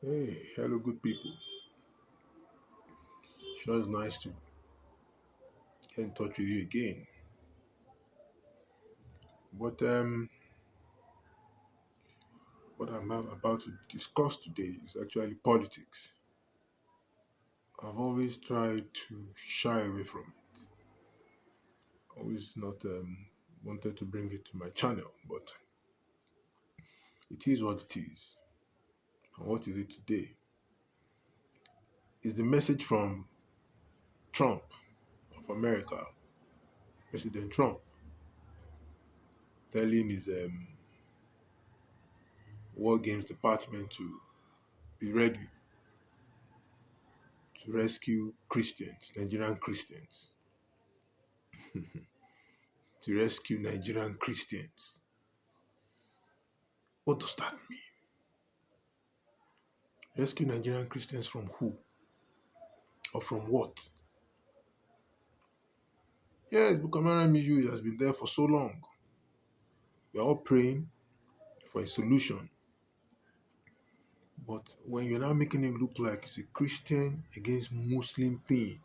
Hey, hello, good people. Sure, it's nice to get in touch with you again. But what I'm about to discuss today is actually politics. I've always tried to shy away from it. Always not wanted to bring it to my channel, but it is what it is. And what is it today? Is the message from Trump of America, President Trump, telling his War Games department to be ready to rescue Christians, Nigerian Christians, to rescue Nigerian Christians. What does that mean? Rescue Nigerian Christians from who? Or from what? Yes, Boko Haram issue has been there for so long. We're all praying for a solution. But when you're now making it look like it's a Christian against Muslim thing,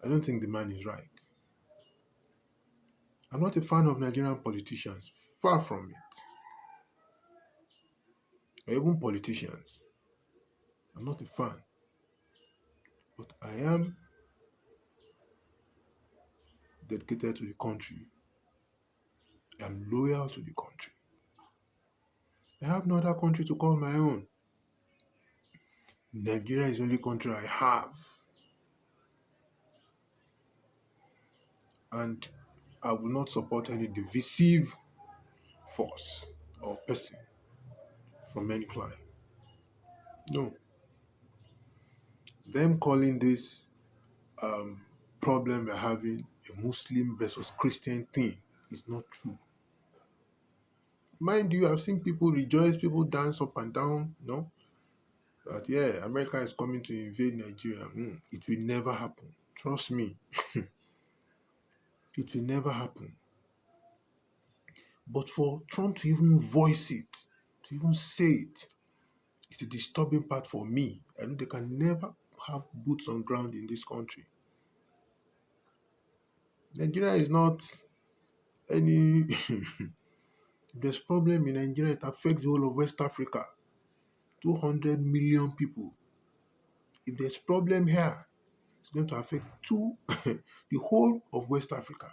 I don't think the man is right. I'm not a fan of Nigerian politicians. Far from it. Or even politicians. I'm not a fan. But I am dedicated to the country. I'm loyal to the country. I have no other country to call my own. Nigeria is the only country I have. And I will not support any divisive force or person from any clime. No. Them calling this um, problem we're having a Muslim versus Christian thing is not true. Mind you, I've seen people rejoice, people dance up and down, that yeah, America is coming to invade Nigeria. It will never happen. Trust me, it will never happen. But for Trump to even voice it, to even say it, it's a disturbing part for me. I know they can never have boots on ground in this country. Nigeria is not any. If there's problem in Nigeria, it affects the whole of West Africa. 200 million people. If there's problem here, it's going to affect the whole of West Africa.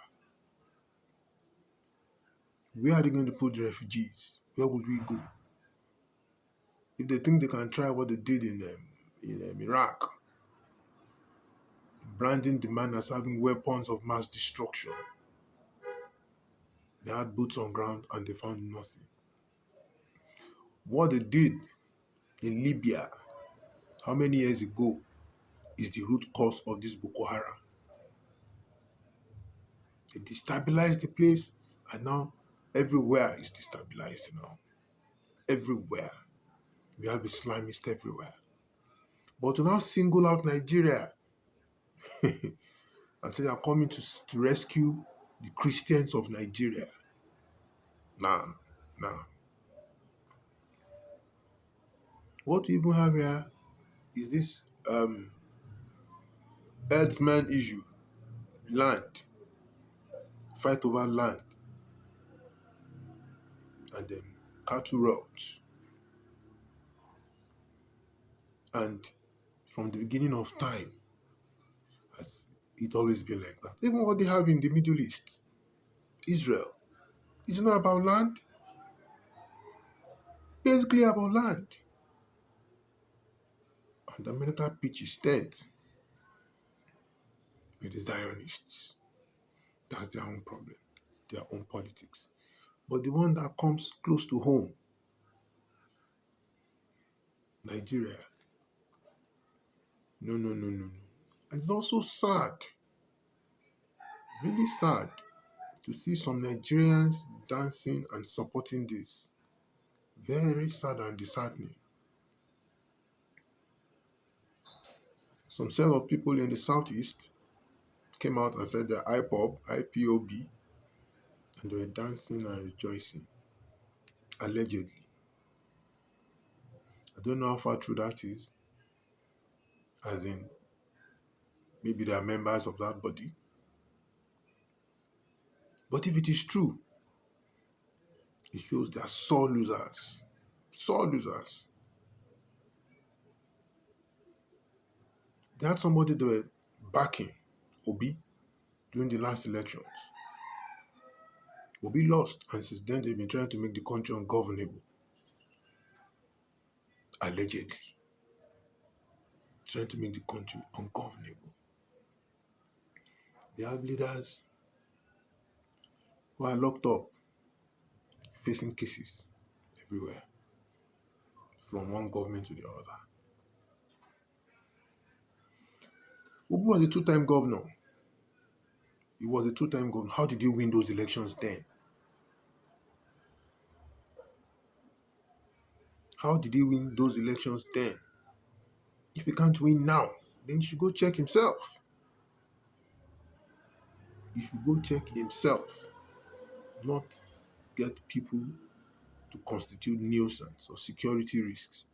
Where are they going to put the refugees? Where would we go? If they think they can try what they did in Iraq, branding the man as having weapons of mass destruction, they had boots on ground and they found nothing. What they did in Libya, how many years ago, is the root cause of this Boko Haram. They destabilized the place, and now everywhere is destabilized now. Everywhere. We have Islamists everywhere. But to now single out Nigeria and say they are coming to rescue the Christians of Nigeria. Nah, nah. What we even have here is this herdsman issue, land, fight over land, and then cattle routes. And from the beginning of time, has it always been like that. Even what they have in the Middle East, Israel, it's not about land, basically about land. And America pitches tent with the Zionists. That's their own problem, their own politics. But the one that comes close to home, Nigeria, no, no, no, no, no. And it's also sad, really sad, to see some Nigerians dancing and supporting this. Very sad and disheartening. Some set of people in the southeast came out and said they're IPOB, and they were dancing and rejoicing, allegedly. I don't know how far true that is, as in maybe they are members of that body. But if it is true, it shows they are sore losers. Sore losers. They had somebody they were backing, Obi, during the last elections. Obi lost, and since then they've been trying to make the country ungovernable. Allegedly. Trying to make the country ungovernable. They have leaders who are locked up, facing cases everywhere, from one government to the other. Obi was a two-time governor. He was a two-time governor. How did he win those elections then? How did he win those elections then? If he can't win now, then he should go check himself. He should go check himself, not get people to constitute nuisance or security risks,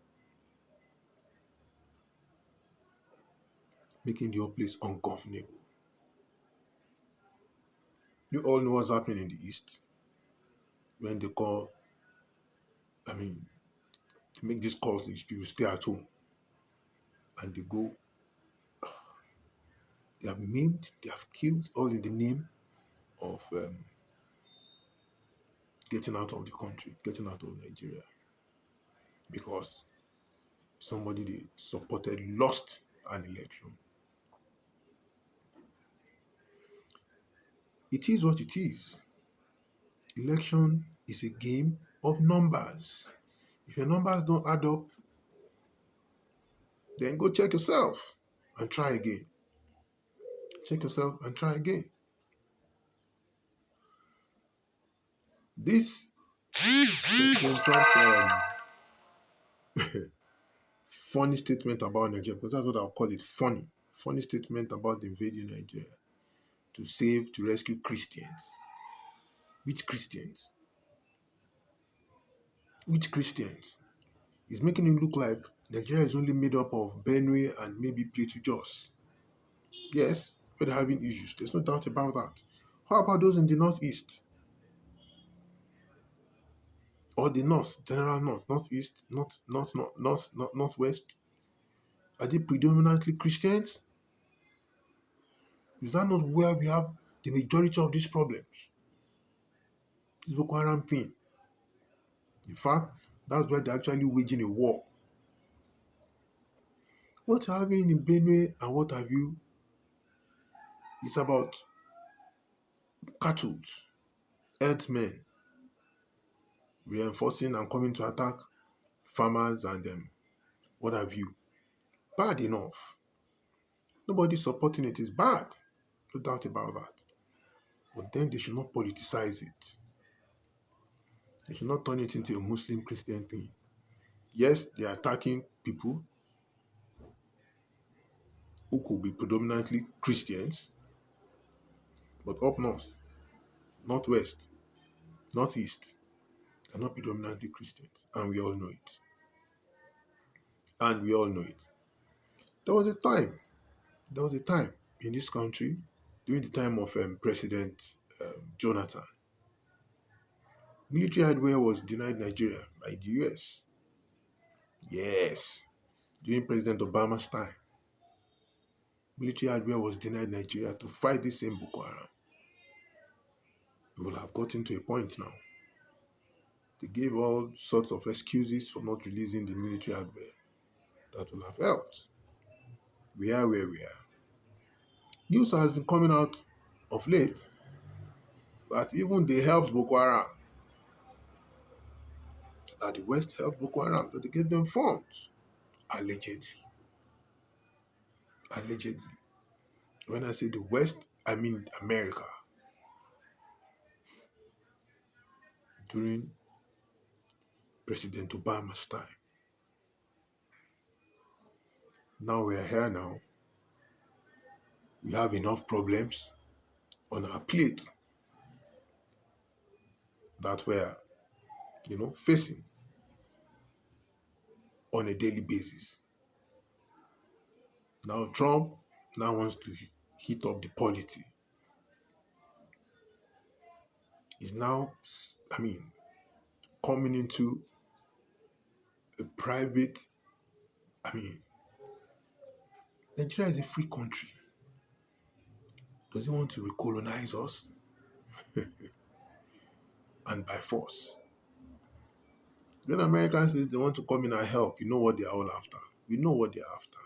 making the whole place ungovernable. You all know what's happening in the East when they call, to make these calls, these people stay at home and they go, they have killed all in the name of getting out of the country, getting out of Nigeria, because somebody they supported lost an election. It is what it is. Election is a game of numbers. If your numbers don't add up, then go check yourself and try again. Check yourself and try again. This President Trump's funny statement about Nigeria, because that's what I'll call it, funny. Funny statement about invading Nigeria to rescue Christians. Which Christians? Which Christians? It's making it look like Nigeria is only made up of Benue and maybe Plateau Jos. Yes, but they're having issues. There's no doubt about that. How about those in the northeast? Or the north, general north, northeast, northwest? Are they predominantly Christians? Is that not where we have the majority of these problems? This Boko Haram thing. In fact, that's why they're actually waging a war. What you're having in Benue and what have you is about cattle, herdsmen, reinforcing and coming to attack farmers and what have you. Bad enough. Nobody supporting it is bad. No doubt about that. But then they should not politicize it. They should not turn it into a Muslim Christian thing. Yes, they are attacking people who could be predominantly Christians, but up north, northwest, northeast, they're not predominantly Christians. And we all know it. And we all know it. There was a time in this country, during the time of President Jonathan, military hardware was denied Nigeria by the US. Yes, during President Obama's time, military hardware was denied Nigeria to fight this same Boko Haram. We will have gotten to a point now. They gave all sorts of excuses for not releasing the military hardware that will have helped. We are where we are. News has been coming out of late that even they helped Boko Haram, that the West helped Boko Haram, that they gave them funds. Allegedly. Allegedly. When I say the West, I mean America. During President Obama's time. Now we are here now. We have enough problems on our plate that we're, facing. on a daily basis. Now Trump now wants to heat up the polity. He's now, coming into a private, I mean, Nigeria is a free country. Does he want to recolonize us? And by force? When Americans say they want to come in and help, you know what they're all after. We know what they're after.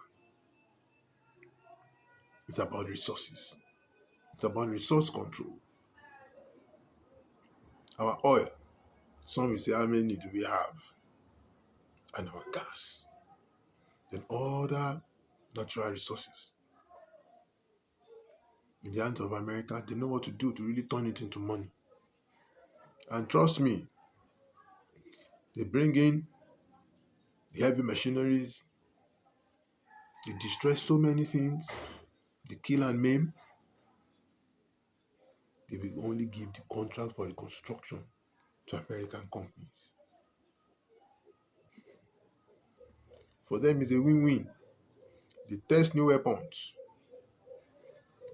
It's about resources. It's about resource control. Our oil, some will say, how many do we have? And our gas. Then other natural resources. In the hands of America, they know what to do to really turn it into money. And trust me, they bring in the heavy machineries, they destroy so many things, they kill and maim. They will only give the contract for the construction to American companies. For them, it's a win-win. They test new weapons.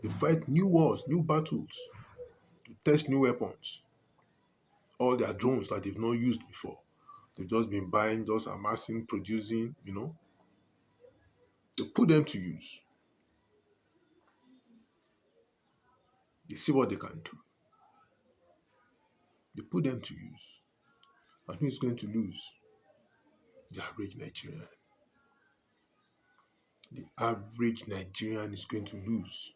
They fight new wars, new battles. To test new weapons. All their drones that they've not used before. They've just been buying, just amassing, producing, They put them to use. They see what they can do. They put them to use. And who is going to lose? The average Nigerian. The average Nigerian is going to lose.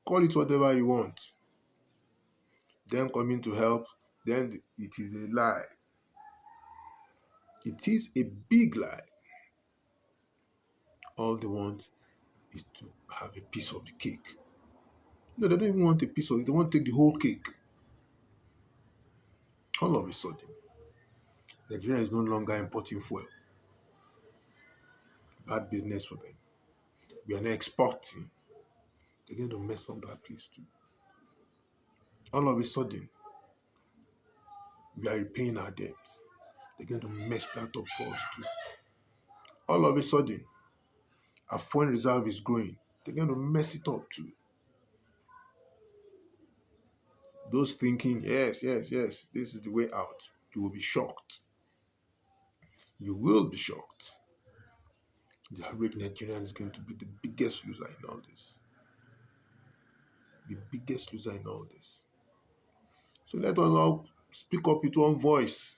Call it whatever you want. Them coming to help, then it is a lie. It is a big lie. All they want is to have a piece of the cake. No, they don't even want a piece of it. They want to take the whole cake. All of a sudden, Nigeria is no longer importing fuel. Bad business for them. We are not exporting. They're going to mess up that place too. All of a sudden, we are repaying our debts. They're going to mess that up for us too. All of a sudden, our foreign reserve is growing. They're going to mess it up too. Those thinking, yes, this is the way out. You will be shocked. You will be shocked. The average Nigerian is going to be the biggest loser in all this. The biggest loser in all this. So let us all speak up with one voice.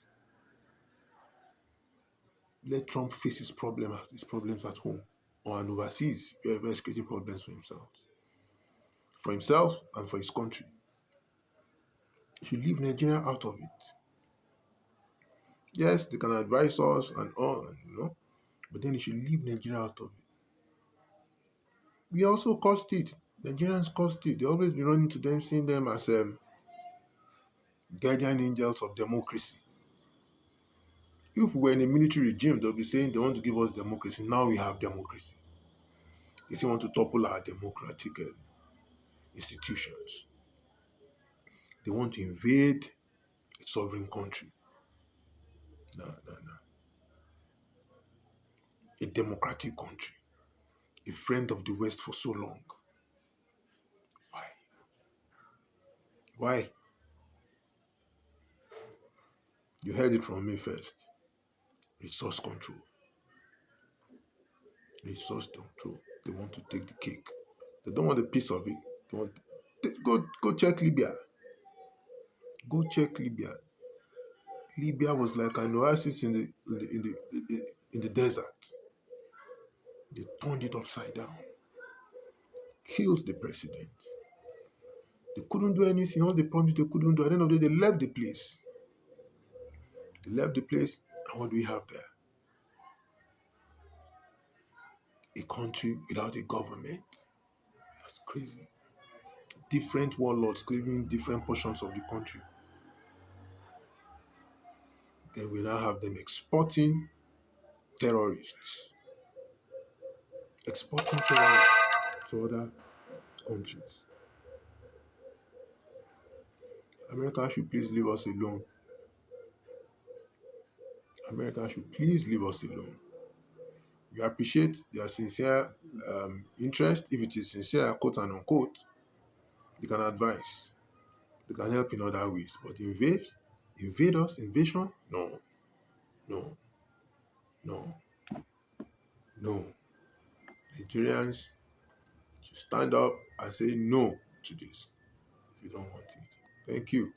Let Trump face his problems at home or overseas, wherever he's creating problems for himself and for his country. He should leave Nigeria out of it. Yes, they can advise us and all, but then he should leave Nigeria out of it. We also caused it. Nigerians caused it. They always be running to them, seeing them as guardian angels of democracy. If we were in a military regime, they'll be saying they want to give us democracy. Now we have democracy. They still want to topple our democratic institutions. They want to invade a sovereign country. No. A democratic country. A friend of the West for so long. Why? Why? You heard it from me first. Resource control. Resource control. They want to take the cake. They don't want a piece of it. They want go check Libya. Go check Libya. Libya was like an oasis in the desert. They turned it upside down. Killed the president. They couldn't do anything. All they promised they couldn't do. At the end of the day, they left the place. They left the place, and what do we have there? A country without a government. That's crazy. Different warlords claiming different portions of the country. Then we now have them exporting terrorists. Exporting terrorists to other countries. America should please leave us alone. America should please leave us alone. We appreciate their sincere interest. If it is sincere, quote and unquote, they can advise. They can help in other ways. But invasion? No, no, no, no. Nigerians should stand up and say no to this if you don't want it. Thank you.